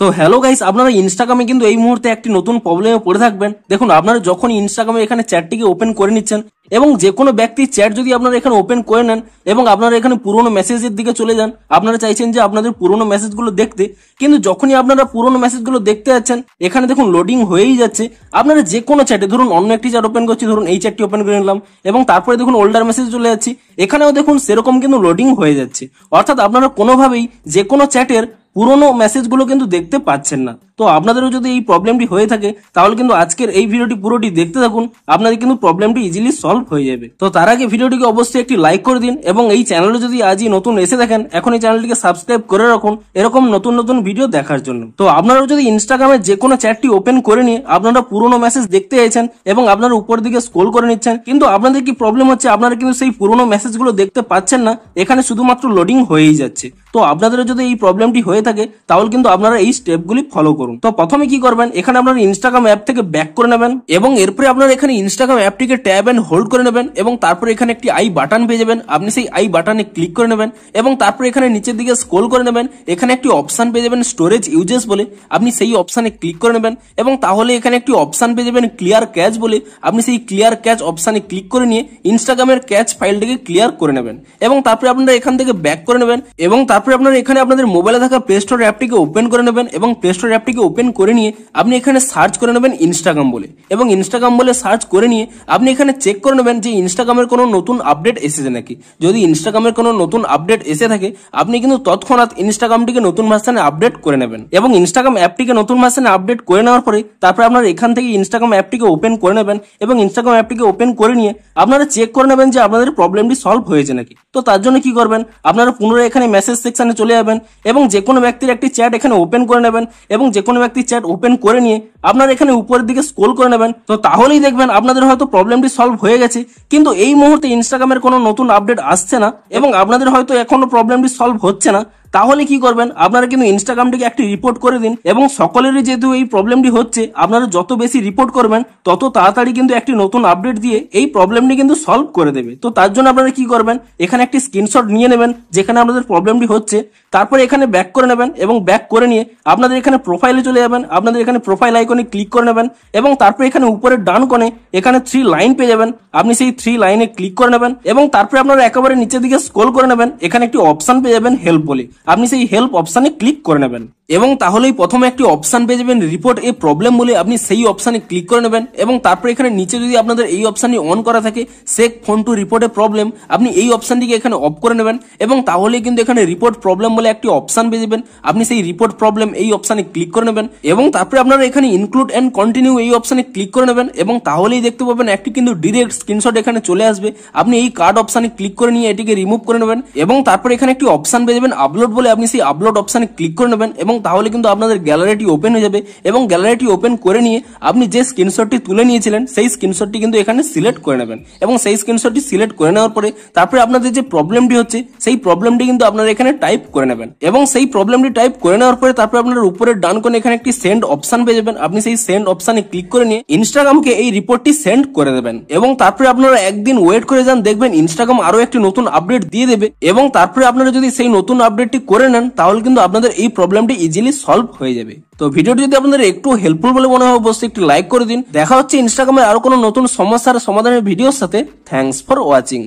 তো hello guys, আপনারা ইনস্টাগ্রামে কিন্তু এই মুহূর্তে একটি নতুন প্রবলেমে পড়ে থাকবেন। দেখুন, আপনারা যখন ইনস্টাগ্রামে এখানে চ্যাটটিকে ওপেন করে নিচ্ছেন এবং যে কোনো ব্যক্তির চ্যাট যদি আপনারা এখানে ওপেন করে নেন এবং আপনারা এখানে পুরোনো মেসেজের দিকে চলে যান, আপনারা চাইছেন যে আপনাদের পুরোনো মেসেজগুলো দেখতে, কিন্তু যখনই আপনারা পুরোনো মেসেজগুলো দেখতে যাচ্ছেন এখানে দেখুন লোডিং হয়েই যাচ্ছে। আপনারা যে কোনো চ্যাটে, ধরুন অন্য একটি চ্যাট ওপেন করছি, ধরুন এই চ্যাটটি ওপেন করে নিলাম এবং তারপরে দেখুন ওল্ডার মেসেজ চলে যাচ্ছি, এখানেও দেখুন সেরকম কিন্তু লোডিং হয়ে যাচ্ছে। অর্থাৎ আপনারা কোনোভাবেই যে কোনো চ্যাটের পুরোনো মেসেজগুলো কিন্তু দেখতে পাচ্ছেন না। তো আপনাদেরও যদি এই প্রবলেমটি হয়ে থাকে তাহলে কিন্তু আজকের এই ভিডিওটি পুরোটি দেখতে থাকুন, আপনাদের কিন্তু প্রবলেমটি ইজিলি সলভ হয়ে যাবে। তো তার আগে ভিডিওটিকে অবশ্যই একটি লাইক করে দিন এবং এই চ্যানেলে যদি আজই নতুন এসে দেখেন এখন এই চ্যানেলটিকে সাবস্ক্রাইব করে রাখুন এরকম নতুন নতুন ভিডিও দেখার জন্য। তো আপনারাও যদি ইনস্টাগ্রামে যে কোনো চ্যাটটি ওপেন করে নিয়ে আপনারা পুরোনো মেসেজ দেখতে চাইছেন এবং আপনারা উপর দিকে স্ক্রল করে নিচ্ছেন, কিন্তু আপনাদের কি প্রবলেম হচ্ছে, আপনারা কিন্তু সেই পুরোনো মেসেজগুলো দেখতে পাচ্ছেন না, এখানে শুধুমাত্র লোডিং হয়েই যাচ্ছে। তো আপনাদেরও যদি এই প্রবলেমটি হয়ে থাকে তাহলে কিন্তু আপনারা এই স্টেপগুলি ফলো করুন। তো প্রথমে কি করবেন, এখানে আপনারা ইনস্টাগ্রাম অ্যাপ থেকে ব্যাক করে নেবেন এবং এরপরে আপনারা এখানে ইনস্টাগ্রাম অ্যাপটিকে ট্যাব এন্ড হোল্ড করে নেবেন এবং তারপরে এখানে একটি আই বাটন পেয়ে যাবেন, আপনি সেই আই বাটনে ক্লিক করে নেবেন এবং তারপরে এখানে নিচের দিকে স্ক্রল করে নেবেন, এখানে একটি অপশন পেয়ে যাবেন স্টোরেজ ইউজেস বলে, আপনি সেই অপশনে ক্লিক করে নেবেন এবং তাহলে এখানে একটি অপশন পেয়ে যাবেন ক্লিয়ার ক্যাচ বলে, আপনি সেই ক্লিয়ার ক্যাচ অপশনে ক্লিক করে নিয়ে ইনস্টাগ্রামের ক্যাচ ফাইলটিকে ক্লিয়ার করে নেবেন এবং তারপরে আপনারা এখান থেকে ব্যাক করে নেবেন এবং তারপরে আপনারা এখানে আপনাদের মোবাইলে থাকা প্লে স্টোর অ্যাপটিকে ওপেন করে নেবেন এবং প্লে স্টোর অ্যাপটিকে ওপেন করে নিয়ে আপনি এখানে সার্চ করে নেবেন ইনস্টাগ্রাম বলে এবং ইনস্টাগ্রাম বলে সার্চ করে নিয়ে আপনি এখানে চেক করে নেবেন যে ইনস্টাগ্রামের কোনো নতুন আপডেট এসেছে নাকি। যদি ইনস্টাগ্রামের কোনো নতুন আপডেট এসে থাকে আপনি কিন্তু তৎক্ষণাৎ ইনস্টাগ্রামটিকে নতুন ভার্সনে আপডেট করে নেবেন এবং ইনস্টাগ্রাম অ্যাপটিকে নতুন ভার্সনে আপডেট করে নেওয়ার পরে তারপরে আপনারা এখান থেকে ইনস্টাগ্রাম অ্যাপটিকে ওপেন করে নেবেন এবং ইনস্টাগ্রাম অ্যাপটিকে ওপেন করে নিয়ে আপনারা চেক করে নেবেন যে আপনাদের প্রবলেমটি সলভ হয়েছে নাকি। তো তার জন্য কি করবেন, আপনারা পুনরায় এখানে মেসেজ সেকশনে চলে যাবেন এবং যে কোনো ব্যক্তির একটি চ্যাট এখানে ওপেন করে নেবেন এবং যে কোনো ব্যক্তির চ্যাট ওপেন করে নিয়ে আপনারা এখানে উপরের দিকে স্ক্রল করে নেবেন। তো তাহলেই দেখবেন আপনাদের হয়তো প্রবলেমটি সলভ হয়ে গেছে, কিন্তু এই মুহূর্তে ইনস্টাগ্রামের কোনো নতুন আপডেট আসছে না এবং আপনাদের হয়তো এখনো প্রবলেমটি সলভ হচ্ছে না। তাহলে কি করবেন, আপনারা কিন্তু ইনস্টাগ্রামটিকে একটি রিপোর্ট করে দিন এবং সকলেরই যেহেতু এই প্রবলেমটি হচ্ছে আপনারা যত বেশি রিপোর্ট করবেন তত তাড়াতাড়ি কিন্তু একটি নতুন আপডেট দিয়ে এই প্রবলেমটি কিন্তু সলভ করে দেবে। তো তার জন্য আপনারা কি করবেন, এখানে একটি স্ক্রিনশট নিয়ে নেবেন যেখানে আপনাদের প্রবলেমটি হচ্ছে, তারপরে এখানে ব্যাক করে নেবেন এবং ব্যাক করে নিয়ে আপনাদের এখানে প্রোফাইলে চলে যাবেন, আপনাদের এখানে প্রোফাইল আইকনে ক্লিক করে নেবেন এবং তারপরে এখানে উপরের ডান কোণে এখানে 3 লাইন পেয়ে যাবেন, আপনি সেই 3 লাইনে ক্লিক করে নেবেন এবং তারপরে আপনারা একেবারে নিচের দিকে স্ক্রল করে নেবেন, এখানে একটি অপশন পেয়ে যাবেন হেল্প বলে, আপনি সেই হেল্প অপশনে ক্লিক করে নেবেন এবং তাহলেই প্রথমে একটি অপশন পেয়ে যাবেন রিপোর্ট এ প্রবলেম বলে, আপনি সেই অপশনে ক্লিক করে নেবেন এবং তারপরে এখানে নিচে যদি আপনাদের এই অপশনটি অন করা থাকে shake phone to report a problem, আপনি এই অপশনটিকে এখানে অফ করে নেবেন এবং তাহলে কিন্তু এখানে রিপোর্ট প্রবলেম বলে একটি অপশন পেয়ে যাবেন, আপনি সেই রিপোর্ট প্রবলেম এই অপশনে ক্লিক করে নেবেন এবং তারপরে আপনারা এখানে ইনক্লুড এন্ড কন্টিনিউ এই অপশনে ক্লিক করে নেবেন এবং তাহলেই দেখতে পাবেন একটি কিন্তু ডিরেক্ট স্ক্রিনশট এখানে চলে আসবে, আপনি এই কার্ড অপশনে ক্লিক করে নিয়ে এটিকে রিমুভ করে নেবেন এবং তারপরে এখানে একটি অপশন পেয়ে যাবেন আপলোড বলে, আপনি সেই আপলোড অপশনে ক্লিক করে নেবেন এবং তাহলে কিন্তু আপনাদের গ্যালারিটি ওপেন হয়ে যাবে এবং গ্যালারিটি ওপেন করে নিয়ে আপনি যে স্ক্রিনশটটি তুলে নিয়েছিলেন সেই স্ক্রিনশটটি কিন্তু এখানে সিলেক্ট করে নেবেন এবং সেই স্ক্রিনশটটি সিলেক্ট করে নেওয়ার পরে তারপরে আপনাদের যে প্রবলেমটি হচ্ছে সেই প্রবলেমটি কিন্তু আপনারা এখানে টাইপ করে নেবেন এবং সেই প্রবলেমটি টাইপ করে নেওয়ার পরে তারপরে আপনার উপরের ডান কোণে এখানে একটি সেন্ড অপশন পেয়ে যাবেন, আপনি সেই সেন্ড অপশনে ক্লিক করে নিয়ে ইনস্টাগ্রামকে এই রিপোর্টটি সেন্ড করে দেবেন এবং তারপরে আপনারা একদিন ওয়েট করে যান, দেখবেন ইনস্টাগ্রাম আরো একটি নতুন আপডেট দিয়ে দেবে এবং তারপরে আপনারা যদি সেই নতুন আপডেটটি করে নেন তাহলে কিন্তু আপনাদের এই প্রবলেমটি ইজিলি সলভ হয়ে যাবে। তো ভিডিওটি যদি আপনাদের একটু হেল্পফুল বলে মনে হয় অবশ্যই একটি লাইক করে দিন। দেখা হচ্ছে ইনস্টাগ্রামে আরো কোনো নতুন সমস্যার সমাধানের ভিডিওর সাথে। Thanks for watching.